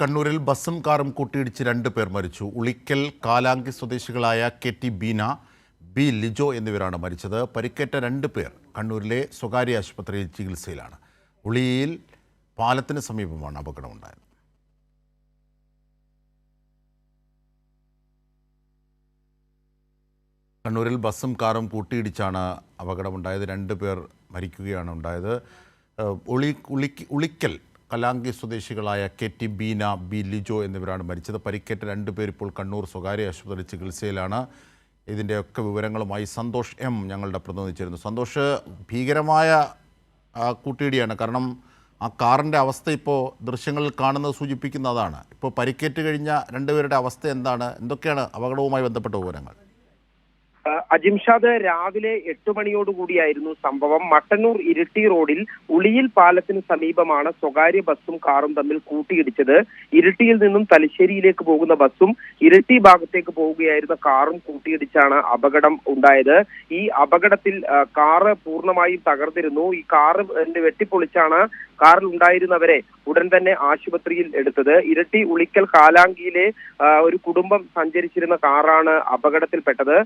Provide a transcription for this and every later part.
കണ്ണൂരിൽ ബസും കാറും കൂട്ടിയിടിച്ച് 2 പേർ മരിച്ചു. ഉളിക്കൽ കാലാങ്കി സ്വദേശികളായ കെ.ടി. ബീന, ബി. ലിജോ എന്നിവരാണ് മരിച്ചത്. പരിക്കേറ്റ 2 പേർ കണ്ണൂരിലെ സ്വകാര്യ ആശുപത്രിയിൽ ചികിത്സയിലാണ്. ഉളിയിൽ പാലത്തിന് സമീപമാണ് അപകടമുണ്ടായത്. കണ്ണൂരിൽ ബസും കാറും കൂട്ടിയിടിച്ചാണ് അപകടമുണ്ടായത്. 2 പേർ മരിക്കുകയാണ് ഉണ്ടായത്. ഉളിക്കൽ കലാങ്കി സ്വദേശികളായ കെ.ടി. ബീന, ബി. ലിജോ എന്നിവരാണ് മരിച്ചത്. പരിക്കേറ്റ 2 പേർ ഇപ്പോൾ കണ്ണൂർ സ്വകാര്യ ആശുപത്രി ചികിത്സയിലാണ്. ഇതിൻ്റെയൊക്കെ വിവരങ്ങളുമായി സന്തോഷ് എം ഞങ്ങളുടെ പ്രതിനിധി ചേരുന്നു. സന്തോഷ്, ഭീകരമായ കൂട്ടിയിടിയാണ്. കാരണം ആ കാറിൻ്റെ അവസ്ഥ ഇപ്പോൾ ദൃശ്യങ്ങളിൽ കാണുന്നത് സൂചിപ്പിക്കുന്നതാണ്. ഇപ്പോൾ പരിക്കേറ്റ് കഴിഞ്ഞ 2 പേരുടെ അവസ്ഥ എന്താണ്? എന്തൊക്കെയാണ് അപകടവുമായി ബന്ധപ്പെട്ട വിവരങ്ങൾ? അജിംഷാദ്, രാവിലെ 8 മണിയോടുകൂടിയായിരുന്നു സംഭവം. മട്ടന്നൂർ ഇരിട്ടി റോഡിൽ ഉളിയിൽ പാലത്തിന് സമീപമാണ് സ്വകാര്യ ബസ്സും കാറും തമ്മിൽ കൂട്ടിയിടിച്ചത്. ഇരിട്ടിയിൽ നിന്നും തലശ്ശേരിയിലേക്ക് പോകുന്ന ബസ്സും ഇരിട്ടി ഭാഗത്തേക്ക് പോവുകയായിരുന്ന കാറും കൂട്ടിയിടിച്ചാണ് അപകടം ഉണ്ടായത്. ഈ അപകടത്തിൽ കാറ് പൂർണ്ണമായും തകർന്നിരുന്നു. ഈ കാറ് വെട്ടിപ്പൊളിച്ചാണ് കാറിൽ ഉണ്ടായിരുന്നവരെ ഉടൻ തന്നെ ആശുപത്രിയിൽ എടുത്തത്. ഇരിട്ടി ഉളിക്കൽ കാലാങ്കിയിലെ ഒരു കുടുംബം സഞ്ചരിച്ചിരുന്ന കാറാണ് അപകടത്തിൽപ്പെട്ടത്.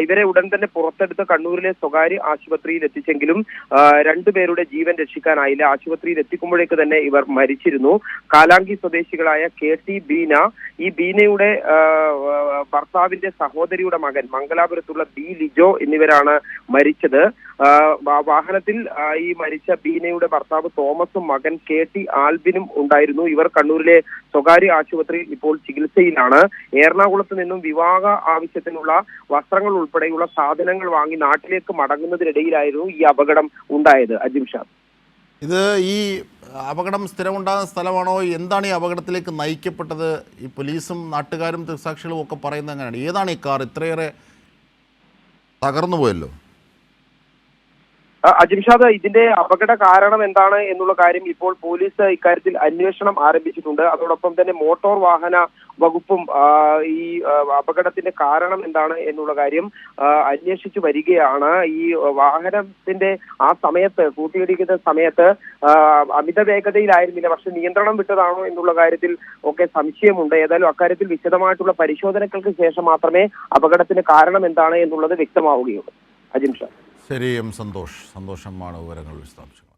ഇവരെ ഉടൻ തന്നെ പുറത്തെടുത്ത് കണ്ണൂരിലെ സ്വകാര്യ ആശുപത്രിയിൽ എത്തിച്ചെങ്കിലും 2 പേരുടെ ജീവൻ രക്ഷിക്കാനായില്ല. ആശുപത്രിയിൽ എത്തിക്കുമ്പോഴേക്ക് തന്നെ ഇവർ മരിച്ചിരുന്നു. കാലാങ്കി സ്വദേശികളായ കെ.ടി. ബീന, ഈ ബീനയുടെ ഭർത്താവിന്റെ സഹോദരിയുടെ മകൻ മംഗലാപുരത്തുള്ള ബി. ലിജോ എന്നിവരാണ് മരിച്ചത്. വാഹനത്തിൽ ഈ മരിച്ച ബീനയുടെ ഭർത്താവ് തോമസും മകൻ കെ.ടി. ആൽബിനും ഉണ്ടായിരുന്നു. ഇവർ കണ്ണൂരിലെ സ്വകാര്യ ആശുപത്രിയിൽ ഇപ്പോൾ ചികിത്സയിലാണ്. എറണാകുളത്ത് നിന്നും വിവാഹ ആവശ്യത്തിനുള്ള വസ്ത്രങ്ങൾ ഉൾപ്പെടെയുള്ള സാധനങ്ങൾ വാങ്ങി നാട്ടിലേക്ക് മടങ്ങുന്നതിനിടയിലായിരുന്നു ഈ അപകടം ഉണ്ടായത്. അജിംഷാദ്, ഇത് ഈ അപകടം സ്ഥിരമുണ്ടാകുന്ന സ്ഥലമാണോ? എന്താണ് ഈ അപകടത്തിലേക്ക് നയിക്കപ്പെട്ടത്? ഈ പോലീസും നാട്ടുകാരും ദൃക്സാക്ഷികളും ഒക്കെ പറയുന്നത് എങ്ങനെയാണ്? ഏതാണ് ഈ കാർ ഇത്രയേറെ തകർന്നു പോയല്ലോ? അജിംഷാദ്, ഇതിന്റെ അപകട കാരണം എന്താണ് എന്നുള്ള കാര്യം ഇപ്പോൾ പോലീസ് ഇക്കാര്യത്തിൽ അന്വേഷണം ആരംഭിച്ചിട്ടുണ്ട്. അതോടൊപ്പം തന്നെ മോട്ടോർ വാഹന വകുപ്പും ഈ അപകടത്തിന്റെ കാരണം എന്താണ് എന്നുള്ള കാര്യം അന്വേഷിച്ചു വരികയാണ്. ഈ വാഹനത്തിന്റെ ആ സമയത്ത് കൂട്ടിയിടിക്കുന്ന സമയത്ത് അമിത വേഗതയിലായിരുന്നില്ല, പക്ഷെ നിയന്ത്രണം വിട്ടതാണോ എന്നുള്ള കാര്യത്തിൽ ഒക്കെ സംശയമുണ്ട്. ഏതായാലും അക്കാര്യത്തിൽ വിശദമായിട്ടുള്ള പരിശോധനകൾക്ക് ശേഷം മാത്രമേ അപകടത്തിന് കാരണം എന്താണ് എന്നുള്ളത് വ്യക്തമാവുകയുള്ളൂ. അജിംഷാദ്. ശരി, സന്തോഷമാണ് വിവരങ്ങൾ വിശദാംശങ്ങൾ.